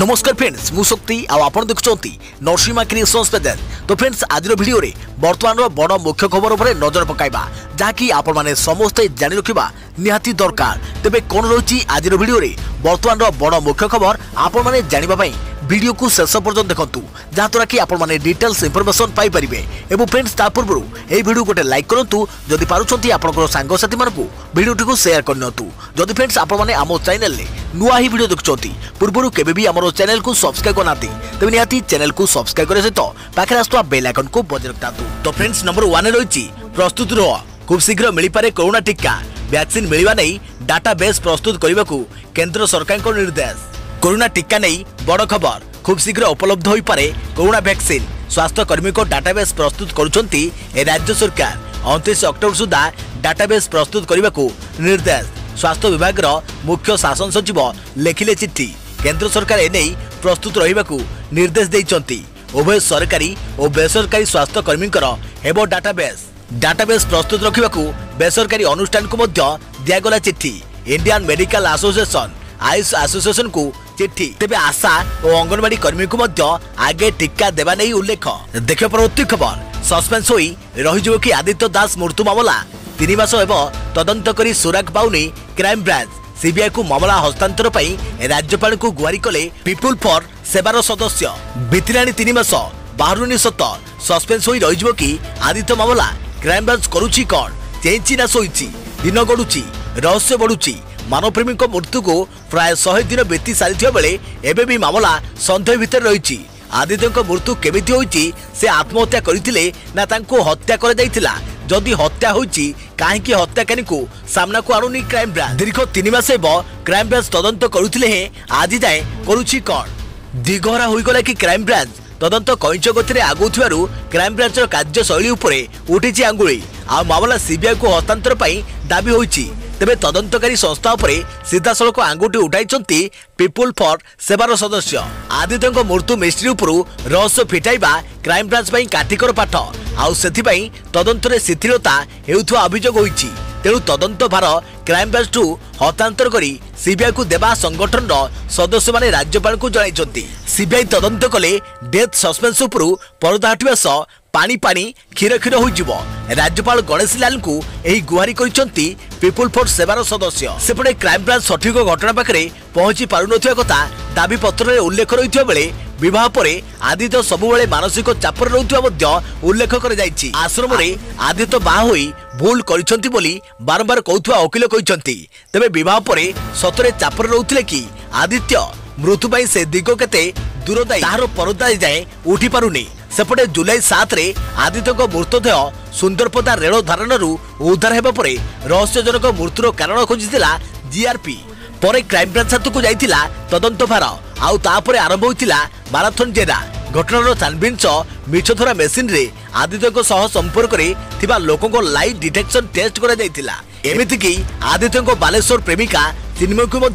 नमस्कार फ्रेंड्स मु शक्ति आपण देखुंत नरसिंहा क्रिएशंस पेज। तो फ्रेंड्स आज वीडियो रे वर्तमान बड़ मुख्य खबर उपर नजर पकाइबा जहाँकि आपण माने समस्ते जानि रखिबा निहाती दरकार। तेबे कोन रही आज वीडियो रे वर्तमान बड़ मुख्य खबर आपण माने जानिबा पई वीडियो को शेष पर्यंत देखंतु जहाँद्वारा कि आपण माने डिटेल्स इंफॉर्मेशन पाई परिबे। एवं फ्रेंड्स ता पूर्व ए वीडियो गोटे लाइक करंतु जदि पारुछंती आपनकर सांगसाथी मानकु वीडियो को शेयर करनतु। जदि फ्रेंड्स आपण माने आमो चैनल ले नुआ ही वीडियो देखुछंती पूर्व केबे भी हमरो चैनल को सब्सक्राइब करनाती तबे निहाती चैनल को सब्सक्राइब करे सहित पाखरे आस्तुवा बेल आइकन को बजाय रखतातु। तो फ्रेंड्स नंबर 1 रही प्रस्तुत रह खूब शीघ्र मिल पारे कोरोना टीका वैक्सीन मिलवा नहीं डाटाबेस प्रस्तुत करने को केंद्र सरकार को निर्देश। कोरोना टीका नहीं बड़ खबर खूब शीघ्र उपलब्ध हो पारे कोरोना वैक्सीन स्वास्थ्य कर्मी को डाटाबेस प्रस्तुत करुछंती राज्य सरकार 29 अक्टोबर सुधा डाटाबेस प्रस्तुत करने को निर्देश। स्वास्थ्य विभाग मुख्य शासन सचिव लिखिले चिट्ठी केंद्र सरकार एने प्रस्तुत रहिबा को निर्देश देइचंती। उभय सरकारी और बेसरकारी स्वास्थ्य कर्मी हेबो डाटाबेस प्रस्तुत रखा बेसरकारी अनुष्ठान को दिगला चिट्ठी। Indian medical association Ayush association को चिट्ठी। तेबे आशा और अंगनवाड़ी कर्मी को आगे टीका देवा नहीं उल्लेख। देखिए परवर्ती खबर सस्पेंस होई रही कि आदित्य दास मृत्यु मामला 3 मास एवं तदंत करी सुराग पाउनी क्राइम ब्रांच। सीबीआई को मामला हस्तांतर पाई राज्यपाल को गुहारी कले पीपुल फॉर सेवार सदस्य। बीतलानी 3 मास बाहरुनी सत सस्पेंस होई रही कि आदित्य मामला क्राइम ब्रांच करुची कौन चेंची ना सोईची दिन गड़ुची रहस्य बढ़ुची। मानवप्रेमी मृत्यु को प्राय 100 दिन बीती सारी बेले एबे भी मामला सन्देह भितर रही। आदित्य मृत्यु केमिति होईची से आत्महत्या करथिले ना तांको हत्या कर जाइतिला जदि हत्या होईची काहेकि हत्याकानी को सामना को आणुनी क्राइम ब्रांच। दीर्घ 3 मास क्राइम ब्रांच तदंत करुथिले हे आज जाए करुची कौन दिगहरा होईगला कि क्राइम ब्रांच तदंत कईच गति आगुथिबारु क्राइम ब्रांच कार्यशैली उपरे उठिछि आंगुली आ मामला सीबीआई को हस्तांतर पाई दाबी होईछि। तेबे तदंतकारी संस्था उपरे सीधासलख आंगुठी उठाइछंती पीपुल फॉर सेवार सदस्य। आदित्य मृत्यु मिस्ट्री उपरु रहस्य फिटाइबा क्राइम ब्रांच पाई काठिकर पाठ आउ सेथिपाई तदंतरे शिथिलता हेउथुवा अभियोग होईछि। तेणु तदंत भार क्राइम ब्रांच हस्तांतर करी सीबीआई को देवा संगठन सदस्य माने राज्यपाल को जणाइछंती। सीबीआई तदंत कले डेथ सस्पेंस उपरु परदा हटिबा सह पानी पानी क्षीर क्षीर हो राज्यपाल गणेश लाल को यही गुहारी करिसंती पीपुल फॉर सेवार सदस्य। सेपटे क्राइम ब्रांच सठिक घटना पाखे पहुंची पारुनथिबा कथा दाबी पत्र में उल्लेख रही बेले विवाह परे आदित्य सबुबले मानसिक चापर रहुथिबा उल्लेख कर जाइछि। आश्रम रे आदित्य बाहा होई भूल करिसंती बोली बारंबार कहउथुवा वकील कहिसंती। तेबे विवाह परे सतरे चापर रहुथिले कि आदित्य मृत्यु पाई से दिग केते दूरदायी तार परदा जाए उठी पारुनी। सेपटे जुलाई 7 रे आदित्य मृतदेह सुंदरपदा रेल धारणरू उद्धार हेबा परे रहस्यजनक मृत्युर कारण खोजिथिला जीआरपी। परे क्राइम ब्रांच हाथ को जाइथिला तदंत भार आउ तापरे आरंभ होइथिला माराथन जेरा। घटनार छानबीन मिछधरा मेसिन रे आदित्य सह संपर्क रे थिबा लोकंको लाइव डिटेक्शन टेस्ट करा जाइथिला। एमिति कि आदित्य बालेश्वर प्रेमिका चिन्मय को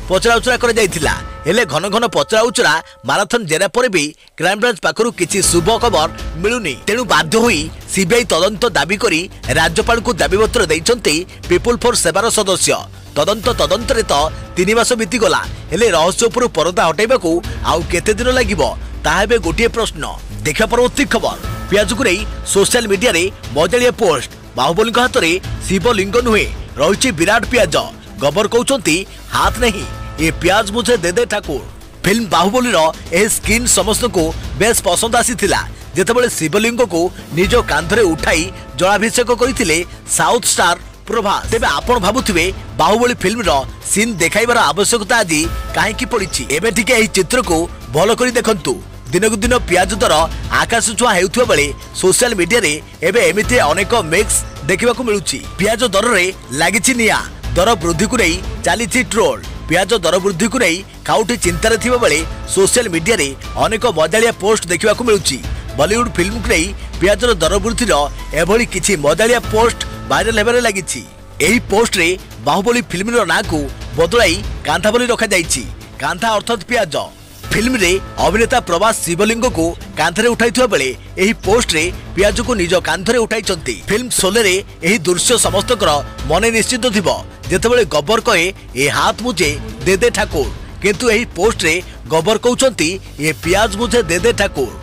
पचराउचरा कर जाइथिला। हेले घन घन पचराउचरा माराथन जेरा पर भी क्राइम ब्रांच पाखरु किछि शुभ खबर मिलुनी। तेणु बाध्य होई सीबीआई तदंत दाबी करी राज्यपाल को दाबीपत्र दैछंती पीपुल फॉर सेवार सदस्य। तदंत रे तो 3 मास बीती गला हेले रहस्य उपर परदा हटाइबाकू आउ केते दिन लागिबो ताहा बे गोटिए प्रश्न। देखा परवर्ती खबर पियाज को नहीं सोशल मीडिया रे मजालिया पोस्ट बाहुबली हाथ में शिवलिंग नुहे रही विराट पियाज गबर कहते हाथ नहीं ये पियाज मुझे दे दे ठाकुर। फिल्म बाहुबली यह स्किन समस्त को बेस पसंद आसीथिला जेतेबेले शिवलिंग को निज कांधरे उठाई जलाभिषेक करथिले साउथ स्टार प्रभास। तेबे आपण भाबुथिबे बाहुबली फिल्म रो सीन देखाइबार आवश्यकता आज काहेकि पड़िछि। एबे ठीक एही चित्र को भल करी देखंतु। दिनकु दिन पियाज दर आकाश छुआ हेउथुवा बेले सोशल मीडिया रे एबे एमिति अनेक मिक्स देखिबाकू मिलुछि। पियाज दर रे लागिछि निया दर वृद्धि को नहीं चली ट्रोल। पियाज दर वृद्धि को नहीं खाउटी चिंतार थिबा बेले सोशल मीडिया रे अनेक मजालिया पोस्ट देखिबाकू मिलुछि। बॉलीवुड फिल्म को नहीं पियाज दर वृद्धि एभली किछि मजालिया पोस्ट वायरल हेबारे लागिछि। एही पोस्ट रे बाहुबली फिल्म रो ना को बदलाई कांथा बोली रखा जाइछि। कांथा अर्थात पियाज। फिल्म रे अभिनेता प्रभास शिवलिंग को कांधरे उठाइथिबा बेले एही पोस्ट रे पियाज को निज कांधरे उठाइचंती। फिल्म शोले रे एही दृश्य समस्तकर मने निश्चित थिबो जेतेबेले गब्बर कहे ए हाथ मुझे दे दे ठाकुर किंतु एही पोस्ट रे गब्बर कहउचंती ये प्याज मुझे दे दे ठाकुर।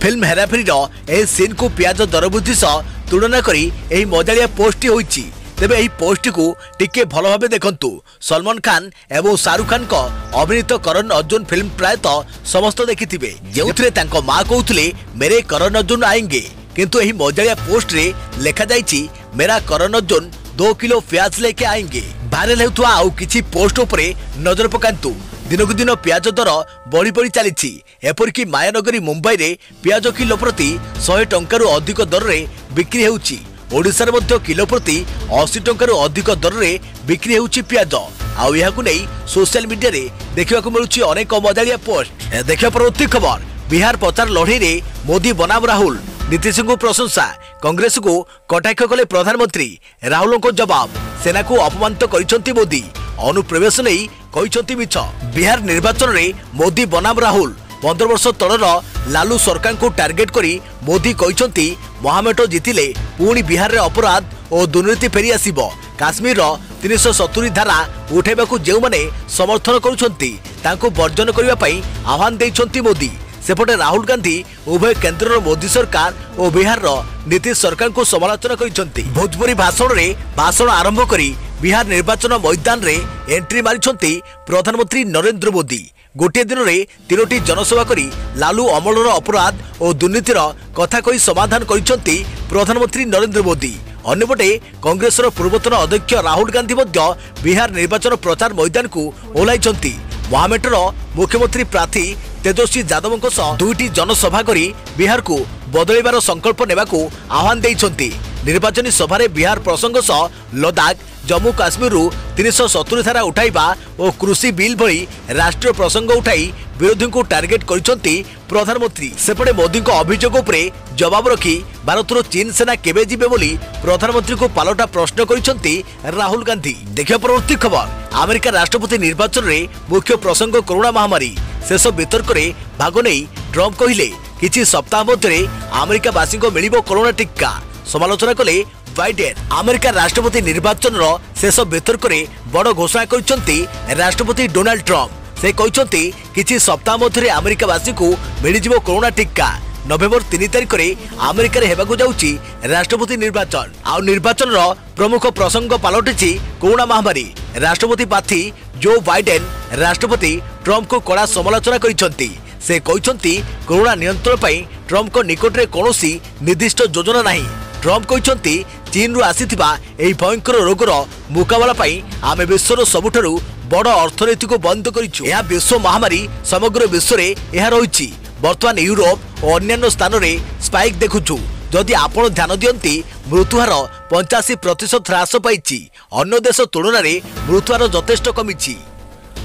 फिल्म हेराफेरी ए सीन को प्याज दर वृद्धि सह तुलना करी एही मजालिया पोस्ट होईची। तेबे एही पोस्ट को टिके भल भाबे देखंतु। सलमान खान एवं शाहरुख खान को अभिनीत करण अर्जुन फिल्म प्रायतः समस्त देखिथिबे, जेउथरे तांको मां कहउथिले मेरे करण अर्जुन आएंगे, किंतु एही मजालिया पोस्ट रे लेखा जाईची मेरा करण अर्जुन 2 किलो प्याज लेके आएंगे। भाइरल हेउथुआ आउ किछि पोस्ट उपरे नजर पकांतु। दिनकु दिन प्याज दर बढ़ी बढ़ी चली। एपरिक मायानगरी मुंबई रे प्याज किलो प्रति 100 टंकारु अधिक दर रे बिक्री हेउची। ओडिसा रे मध्य किलो प्रति 80 टंकारु अधिक दर रे बिक्री हेउची प्याज। आउ याकु नै सोशल मीडिया रे देखिबाकु मिलुची अनेक मजालिया पोस्ट। देखिया परवर्ती खबर, बिहार प्रचार लड़ई रे मोदी बनाम राहुल, नीतीश को प्रशंसा। कांग्रेस को कटाक्ष कले प्रधानमंत्री, राहुल को जवाब। सेना को अपमानित करिसंती मोदी, अनुप्रवेश नहीं कहिसंती मिछ। बिहार निर्वाचन रे मोदी बनाम राहुल, 15 वर्ष तलर लालू सरकार को टार्गेट करी मोदी कहिसंती महामेट जितिले पुणी बिहार रे अपराध और दुर्नीति फेरी आसीबो। काश्मीर 370 धारा उठेबाकू जेउ माने समर्थन करुछंती तांको वर्जन करिवा पई आह्वान दैछंती मोदी। सेपटे राहुल गांधी उभय केंद्र मोदी सरकार और बिहार नीतीश सरकार को समालोचना करिसंती। भोजपुरी भाषण आरंभ करी बिहार निर्वाचन मैदान रे एंट्री मारिछंती प्रधानमंत्री नरेंद्र मोदी। गोटे दिन रे 3टी जनसभा करी लालू अमलर अपराध और दुर्नीतिर कथा कही समाधान करिसंती प्रधानमंत्री नरेंद्र मोदी। अन्यपटे कांग्रेस पूर्वतन अध्यक्ष राहुल गांधी मध्य बिहार निर्वाचन प्रचार मैदान को ओह्लाइछंती। महामेटर मुख्यमंत्री प्रार्थी तेजस्वी यादव 2टी जनसभा करी बिहार को बदलैबार संकल्प नेबाकू आह्वान दैछंती। निर्वाचनी सभा बिहार प्रसंग सह लद्दाख, जम्मू काश्मीर 370 धारा उठाइबा और कृषि बिल भली राष्ट्रीय प्रसंग उठाई विरोधी को टार्गेट करिसंती प्रधानमंत्री। सेपटे मोदी को अभियोग उपरे जवाब रखी भारत चीन सेना केबे जिबे बोली प्रधानमंत्री को पालटा प्रश्न करिसंती राहुल गांधी। देखिया परवर्ती खबर, अमेरिका राष्ट्रपति निर्वाचन रे मुख्य प्रसंग कोरोना महामारी। शेष वितर्क रे भाग नै ट्रम्प कहिले किछि सप्ताह मध्य अमेरिकावासी को मिलिबो कोरोना टीका। समालोचना कले बाइडेन। अमेरिका राष्ट्रपति निर्वाचन शेष वितर्क रे बड़ घोषणा करिसंती राष्ट्रपति डोनाल्ड ट्रम्प। से कहिसंती किछि सप्ताह मध्य अमेरिकावासी को मिलिजिबो कोरोना टीका। नवेम्बर 3 तारिख रे अमेरिका रे हेबाकू जाउची राष्ट्रपति निर्वाचन। आ निर्वाचन प्रमुख प्रसंग पलटिछि कोरोना महामारी। राष्ट्रपति प्रार्थी जो बाइडेन राष्ट्रपति ट्रम्प को कड़ा समालोचना करिसंती। से कहिसंती कोरोना नियंत्रण पई ट्रम्प को निकट रे कोनोसी निर्दिष्ट योजना नाही। ट्रम्प कहिसंती चीन रु आसीथिबा एही भयंकर रोगर मुकाबला पई आमे विश्वर सबुठारु बड़ अर्थनीति को बंद करिछु। यह विश्व महामारी समग्र विश्व रे यह रहिछि। वर्तमान यूरोप और अन्य स्थान रे स्पाइक देखुछु। जदि आपण ध्यान दियंती मृत्युहार 85% ह्रास पाइछि। अन्य देश तुलना रे मृत्युहार यथेष्ट कमिछि।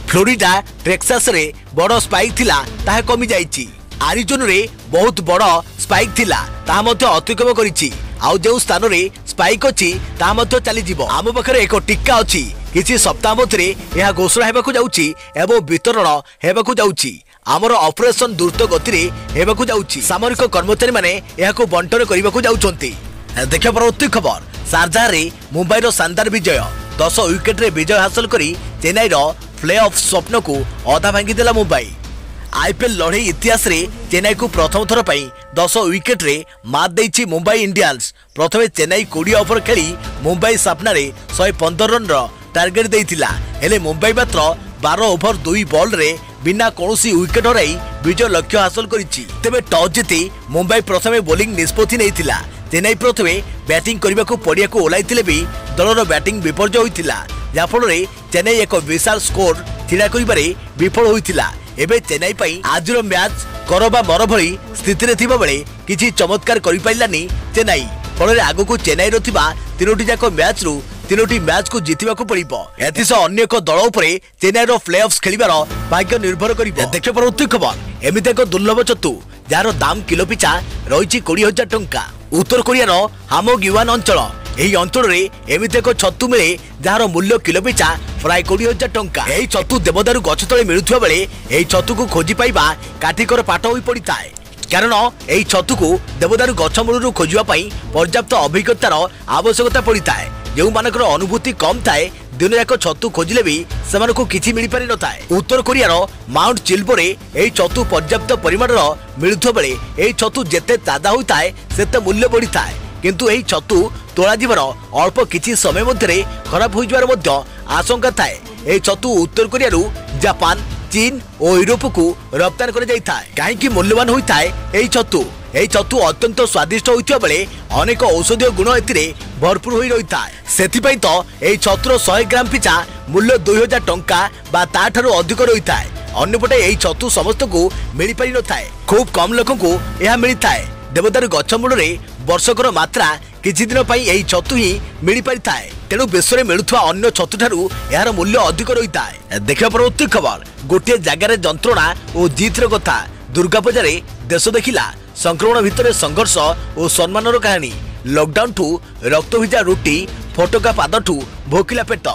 फ्लोरिडा, टेक्सास रे बड़ स्पाइक थिला ताहा कमी जाइछि। आरिजोना रे बहुत बड़ स्पाइक थिला ताहा मध्य अतिक्रम करिछि। आउ जे स्थान रे स्पाइक अछि ताहा मध्य चली जिवो। आम पाखरे एक टिक्का अछि। किछि सप्ताह मध्य यह घोषणा हेबाकू जाउछि एवं वितरण हेबाकू जाउछि। आमर ऑपरेशन द्रुत गति रे हेबाकू जाउछि। सामरिक कर्मचारी माने यहाकू बंटन करिबाकू जाउछंती। देखिया परवर्ती खबर, शारजाह रे मुंबई रो शानदार विजय। 10 विकेट रे विजय हासिल करी चेन्नई रो प्ले ऑफ स्वप्न को अधा भांगी देला मुंबई। आईपीएल लड़ई इतिहास रे चेन्नई को प्रथम थर पई 10 विकेट रे मात देछि मुंबई इंडियंस। प्रथमे चेन्नई 20 ओवर खेली मुंबई सामना रे 115 रन टार्गेट देइथिला। हेले मुंबई मात्र 12 ओवर 2 बॉल रे बिना कोनोसी विकेट हराई विजय लक्ष्य हासिल करिछि। तेबे टॉस जीति मुंबई प्रथमे बोलिंग निष्पत्ति नेइथिला। चेन्नई प्रथमे बैटिंग करबाकू पड़ियाकू ओलाइथिले भी दलर बैटिंग विपर्जय होइथिला, जाफल चेन्नई एक विशाल स्कोर छिड़ा करिबारे विफल होइथिला। एबे चेन्नई पई आजिर मैच करबा मर भली स्थिति रे थिबा बेले किछि चमत्कार करि पाइलानी चेन्नई। फल आगकू चेन्नई रो थिबा 3टी जाक मैच रु 3टी मैच को जितिबाकू पड़िबो। एथिस अन्य एक दल उपरे चेन्नई रो प्लेऑफ्स खेलिबार भाग्य निर्भर करिबो। देखियो परवर्ती खबर, एमिति एक दुर्लभ चतु जार दाम किलो पिछा रहिछि 20,000 टंका। उत्तर कोरियार हामोगिवान अंचल एही अंचल रे एमिति एक छतु मिले जार मूल्य किलो पिछा प्राय 20,000 टंका। एही छतु देवदारू गछ तले मिलुथुवा बेले एही छतु को खोजी पाइबा काठिकर पाठ होई पड़िताए। कारण एही छतु को देवदारू गछ मूलरू खोजिबा पई पर्याप्त अभिज्ञतार आवश्यकता पड़िताए। जो मानकर अनुभूति कम थाए दिन जाक छतु खोजिले भी सेमानकु किछि मिली पारि नथाय। उत्तर कोरियार माउंट चिल्बोरे एही छतु पर्याप्त परिमाणर मिलुथो बेले एही छतु जेते ताजा होइताय सेते मूल्य बढ़िताय। किंतु एही छतु तोला जीवर अल्प किछि समय मध्यरे खराब होई जवार मध्य आशंका थाए। एही छतु उत्तर कोरियारू जापान, चीन और यूरोप को रप्तानी कर जाइथाय। काहेकि मूल्यवान होइथाय एही छतु? एही छतु अत्यंत स्वादिष्ट होइथिबा बेले अनेक औषधीय गुण एथिरे भरपूर होई रहिथाय। सेथिपई तो एही छतुर 100 ग्राम पिछा मूल्य 2000 टंका बा ताठारू अधिक रहिथाय। अन्यपटे एही छतु समस्त को मिली पारि नथाय, खूब कम लोक को यह मिलिथाय। देवदारू गछ मूलरे वर्षकर मात्रा किछि दिन पई एही छतु ही मिली पारि थाय। तेणु विश्व में मिलुथुवा अन्य छतु ठारू यार मूल्य अधिक रहिथाय। देखिबा परवर्ती खबर गोटे जगार जंत्रणा और जीतर कथा। दुर्गा पूजा रे देश देखिला संक्रमण भितर संघर्ष और सम्मानर कहानी। लॉकडाउन ठू रक्त भिजा रुटी, फटका पाद ठू भोकिला पेट।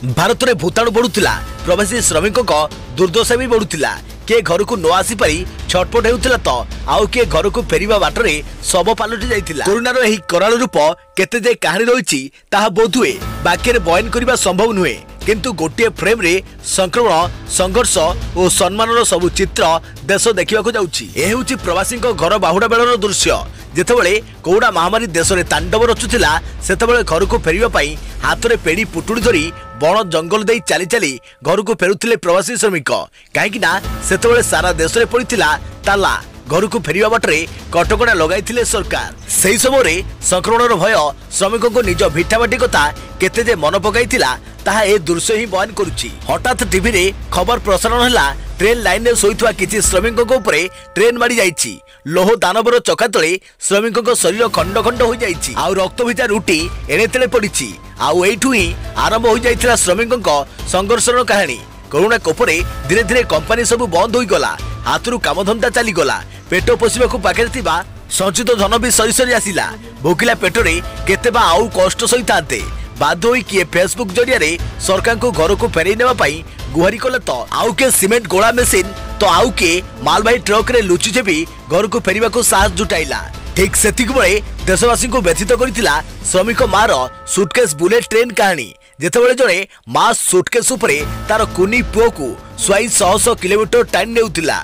भारत में भूताणु बढ़ुला, प्रवासी श्रमिकों को दुर्दशा भी बढ़ुला। किए घर को न आसी पारी छटपट हेउथिला तो आउ किए घर को फेरिबा बाटरे सब पालटि जाइथिला। कोरोनार एही कराल रूप केते जे कहानी रहिछि ताहा बोधुए बाक्य रे बयान करिबा संभव नुहे। किंतु गोटे फ्रेम रे संक्रमण, संघर्ष और सम्मानर सब चित्र देश देखा जाउछि। ए हेउछि प्रवासी घर बाहुडा बेलर दृश्य। जेतेबेले कोरोना महामारी देश में तांडव रचुला सेतेबेले घर को फेरिबा पई हाथ में पेड़ी पुटुड़ी धरी बण जंगल दे चली चली घर को फेरुथिले प्रवासी श्रमिक। कहीं सेतेबेले सारा देश में पड़िथिला ताला। घर को फेरिबा बाटरे कटकणा लगाइथिले सरकार। सेही समय संक्रमणर भय श्रमिकों को निज भिटामाटी कथा केते जे मन पकाइथिला ताहा ए दृश्य ही बयान करुछि। हठात टीवी रे खबर प्रसारण हला ट्रेन लाइन रे सोइथुवा किछि श्रमिकों उपरे ट्रेन मारी जाइछि। लोह दानवर चका तले श्रमिकों शरीर खंड खंड हो जाइछि। आ रक्त भिजा रुटी एणे तेळे पड़िछि। आउ एठु ही आरंभ हो जाइथिला श्रमिकों संघर्षर कहानी। कोरोना कोपरे धीरे धीरे कंपनी सब बंद होई गला, हाथरू कामधंदा चली गला, पेट पोषिबाकू पाखे थिबा संचित धन भी सरी सरी आसिला। भोकिला पेटरे केते बा आउ कष्ट सहितांते। बाध्य होई किए फेसबुक जरिया रे सरकार को घर को फेरई नेबा पई गुहारी कले तो आउ के सिमेंट गोला मशीन तो आउ के मालवाही ट्रक रे लुचि छेबी घर को फेरिबाकू साहस जुटाइला। ठीक सेतिक बळे देशवासी को व्यथित करिथिला श्रमिक मार सुटकेस बुलेट ट्रेन कहानी। जेतेबेले जणे मा सुटकेस उपरे तार कुनी पुओ को स्वाई 100 किलोमीटर टाइम नेउथिला।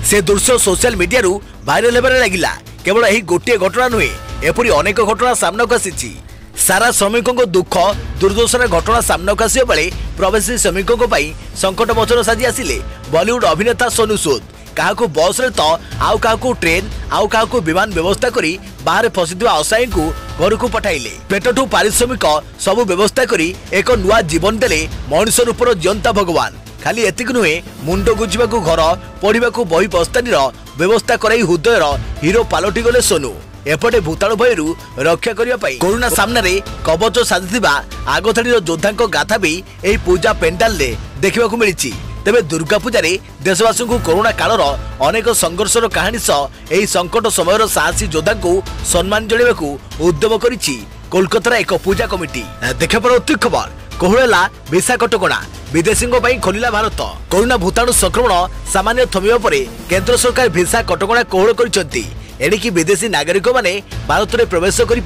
से दृश्य सोशल मीडिया रु भाइराल हेबारे लागिला। केवल एही गोटे घटना नुहे, एपरि अनेक घटना सामना को आसीछि। सारा श्रमिकों को दुख दुर्दशार घटना सामना को आसिया बेले प्रवासी श्रमिकों को पाई संकट मोचन साजी आसिले बॉलीवुड अभिनेता सोनू सूद। काहाकू बस रे तो आउ काहाकू ट्रेन आउ काहाकू विमान व्यवस्था करी बाहर फसिथिबा असाई को घर को पठाइले। पेटठू पारिश्रमिक सब व्यवस्था करी एक नुआ जीवन देले मनुष्य रूपर जियंता भगवान। खाली एतिक नुहे, मुंड गुजिबाकू घर, पढ़िबाकू बही बस्तानीर व्यवस्था कराई हृदयर हीरो पालटि गले सोनू। एपटे भूताणु भयरू रक्षा करने कोरोना सामने रे कवच साजिथिबा आगधाड़ीर योद्धा गाथा भी एही पूजा पेंडाल रे देखिबाकू मिलिछि। तेबे दुर्गा पूजा रे देशवासी को कोरोना कालर अनेक संघर्षर कहानी सह एही संकट समयर साहसी योद्धा को सम्मान जणाइबाकू उद्यम करिछि कोलकातार एक पूजा कमिटी। देखा परवर्ती खबर कोहला भिसा कटकणा विदेशी खोलिला भारत। कोरोना भूताणु संक्रमण सामान्य थमिबा परे केंद्र सरकार भिसा कटकणा कोहल करिसेंती। एणिकी विदेशी नागरिक माने भारत में प्रवेश करें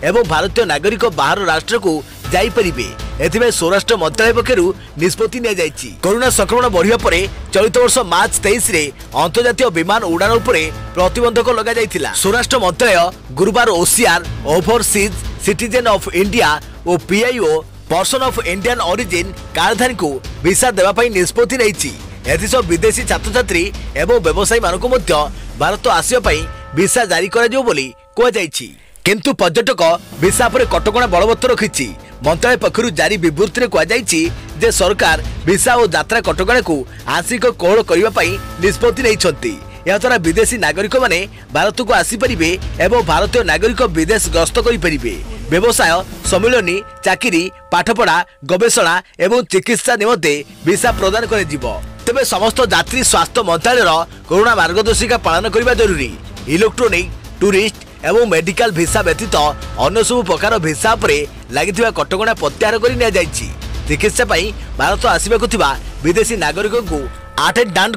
एवं भारतीय नागरिक बाहर राष्ट्र को जापरे। एथिबे स्वराष्ट्र मंत्रालय पक्षरु निष्पत्ति निया जायछि। कोरोना संक्रमण बढ़िया परे चलित वर्ष मार्च 23 रे अंतर्जातीय विमान उड़ान उपरे प्रतिबंधक लगा जायथिला। स्वराष्ट्र मंत्रालय गुरुवार OCR overseas citizen of India और PIO person of Indian origin कार्डधारी को भिसा देवा पई निष्पत्ति नैछि। एथिसह विदेशी छात्र छात्री एवं व्यवसायी मानक मध्य भारत आसिया पई भिसा जारी करा जिवो बोली कोआ जायछि। किंतु पर्यटक भिसा पर कटकणा बलवत्तर रखिछि। मंत्रालय पक्षरु जारी विवृत्ति रे कोआ जायछि जे सरकार भिसा और यात्रा कटकणा को आंशिक कोहल करिबा पई निष्पत्ति नैछंती। या द्वारा विदेशी नागरिक माने भारत को आसी परिबे एवं भारतीय नागरिक विदेश गस्त करि परिबे। व्यवसाय, सम्मिलनी, चाकरी, पाठपढ़ा, गवेषणा एवं चिकित्सा निमंते भिसा प्रदान करे जिवो। तेबे समस्त यात्री स्वास्थ्य मंत्रालय कोरोना मार्गदर्शिका पालन करने जरूरी। इलेक्ट्रोनिक, टूरिस्ट एवं मेडिकल भिसा व्यतीत अन्य सब प्रकार भिसा पर लगी कटकणा प्रत्याहार कर निया जायछि। चिकित्सा पई भारत आसिबाकु थिबा विदेशी नागरिक को अटेंडेंट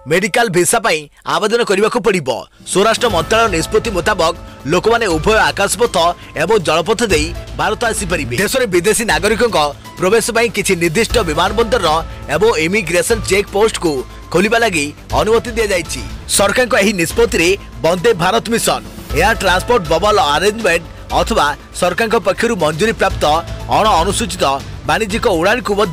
मेडिकल भिसा पई आवेदन करने को पड़िबो। स्वराष्ट्र मंत्रालय निष्पत्ति मुताबक लोक माने उभय आकाशपथ एवं जलपथ दे भारत आसीपर देश में विदेशी नागरिकों प्रवेश पर किसी निर्दिष्ट विमान बंदर एवं इमिग्रेशन चेक पोस्ट को खोलिबा लगी अनुमति दि जाइछि। सरकार एही निष्पत्ति Vande Bharat mission air transport bubble arrangement अथवा सरकार पक्षर मंजूरी प्राप्त अण अनुसूचित वाणिज्यिक उड़ान को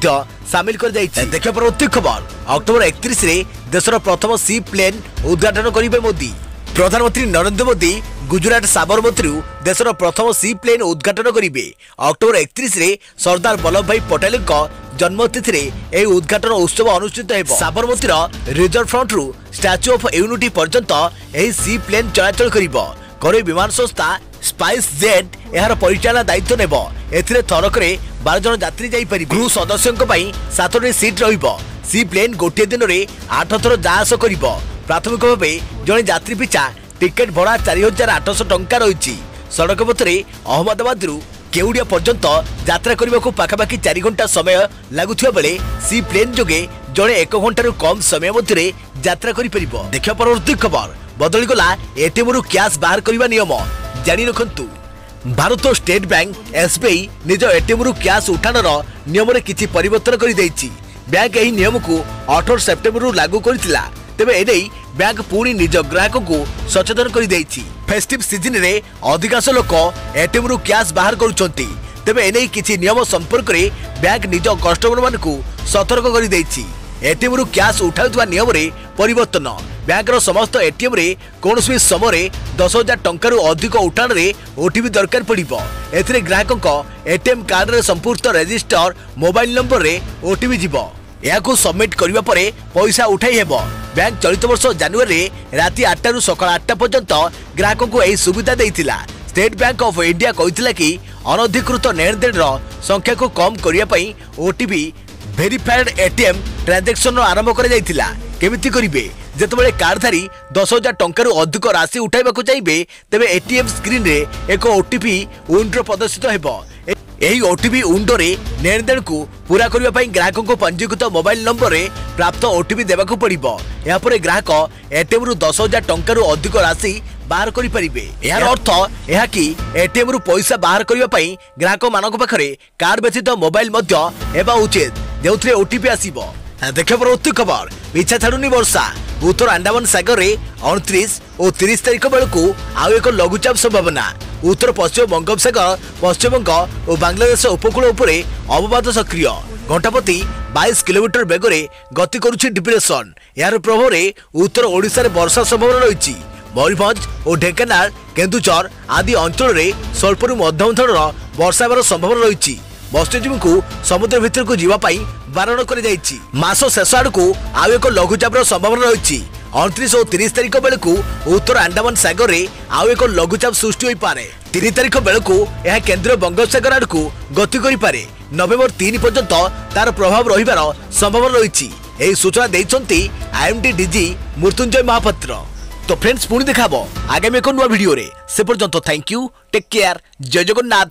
सामिल कर देखिए। परवर्ती खबर अक्टोबर 31 रे देशर प्रथम सी प्लेन उद्घाटन करेंगे मोदी। प्रधानमंत्री नरेंद्र मोदी गुजरात साबरमती देशर प्रथम सी प्लेन उद्घाटन करेंगे। अक्टोबर 31 रे सरदार वल्लभ भाई पटेल जन्मतिथि रे उद्घाटन उत्सव अनुष्ठित हो। साबरमती रिजर्व फ्रंट रु स्टैच्यू ऑफ यूनिटी पर्यंत यह सी प्लेन चलाचल करे विमान संस्था स्पाइस जेट यार परिचालन दायित्व नेब। एथिरे थरकरे 12 जन यात्री जाई परिबे। क्रू सदस्यों 7टी सीट रहिबो। सी प्लेन गोटे दिन में 8 थर जाआस करिबो। प्राथमिक भावे जने यात्री पिछा टिकेट भड़ा 4800 टंका रही। सड़क पथरे अहमदाबाद रु केवड़िया पर्यंत यात्रा करने को पाखापाखि 4 घंटा समय लगुवा बेले सी प्लेन जोगे जड़े 1 घंटार कम समय मध्य यात्रा करिपरिबो। देखिए परवर्ती खबर बदलीगला एटीएम रु कैश बाहर करने नियम जानी रखु। भारत स्टेट बैंक एसबीआई निज एटीएम रु कैश उठाणर नियम में किसी परिवर्तन कर देछि। बैंक यही नियम को 18 सेप्टेम्बर रु लागू करथिला। तेबे एने बैंक पुणी निज ग्राहक को सचेतन कर देछि। फेस्टिव सीजन रे अधिकांश लोक एटीएम रु कैश बाहर करुछंती। तेबे एने किसी नियम संपर्क में बैंक निज कस्टमर मान को सतर्क कर देछि। एटीएम रु कैश उठाउथवा नियम रे परिवर्तन। बैंक समस्त एटीएम रे कोनोसी समय 10,000 टंका रु अधिक उठाण रे ओटीपी दरकार पड़िबो। एथिरे ग्राहक एटीएम कार्ड रे संपूर्ण रजिस्टर मोबाइल नंबर रे ओटीपी जीवो। याकू सबमिट करिबा परे पैसा उठाई हेबो। बैंक चलित वर्ष जनवरी राति 8 रु सकाळ 8 पर्यंत ग्राहक को एही सुविधा देइतिला। स्टेट बैंक ऑफ इंडिया कहितिला कि अनधिकृत लेनदेन संख्या को कम करिया पई ओटीपी वेरीफाइड एटीएम ट्रांजैक्शन आरंभ कर जाइतिला। केमिति करिवे जेतबेले कार्डधारी 10,000 टंका रु अधिक राशि उठाइबाकू चाहिए तेबे एटीएम स्क्रीन रे एक ओटीपी विंडो प्रदर्शित हेबो। एही ओटीपी विंडो रे लेनदेन को पूरा करिबा पई ग्राहक को पंजीकृत मोबाइल नंबर रे प्राप्त ओटीपी देबाकू पड़िबो। या परे ग्राहक एटीएम रु 10,000 टंका रु अधिक राशि बाहर करि परिबे। यार अर्थ यह कि एटीएम रु पैसा बाहर करिबा पई ग्राहक मानक पाखरे कार्ड व्यतीत मोबाइल मध्य हेबा उचित जेउथरे ओटीपी आसीबो। देखिए परवर्ती खबर पिछा छाड़ुनी वर्षा। उत्तर अंडमान सागर में 29 और 30 तारीख बेलू आउ एक लघुचाप संभावना। उत्तर पश्चिम बंगोपसागर पश्चिमबंग और बांग्लादेश उपकूल उपरे अवपात सक्रिय। घंटाप्रति 22 किलोमीटर बेगरे गति करुछि डिप्रेशन। यार प्रभाव में उत्तर ओडिशा रे वर्षा संभावना रही। मयूरभंज और ढेंकानाल केन्दुझर आदि अंचल में स्वल्परू मध्यम धरण वर्षा हेबार संभावना रही। मत्स्यजीवी को समुद्र भितर को जीवाई बारण कर मास शेष आड़ को आउ एक लघुचाप संभावना रही। 29 और 30 तारीख बेलू उत्तर अंडमान सागर में आउ एक लघुचाप सृष्टि हो पारे। 3 तारीख बेलू यह केंद्रीय बंगोपसागर आड़ को गति करे। नवेम्बर 3 पर्यंत तार प्रभाव रहिबार संभावना रही। यही सूचना देइछंती आईएमडी डीजी मृत्युंजय महापात्र। तो फ्रेंड्स पुणी देखाबो आगामी एक नुआ वीडियो रे। से पर्यंत थैंक यू, टेक केयर, जय जगन्नाथ।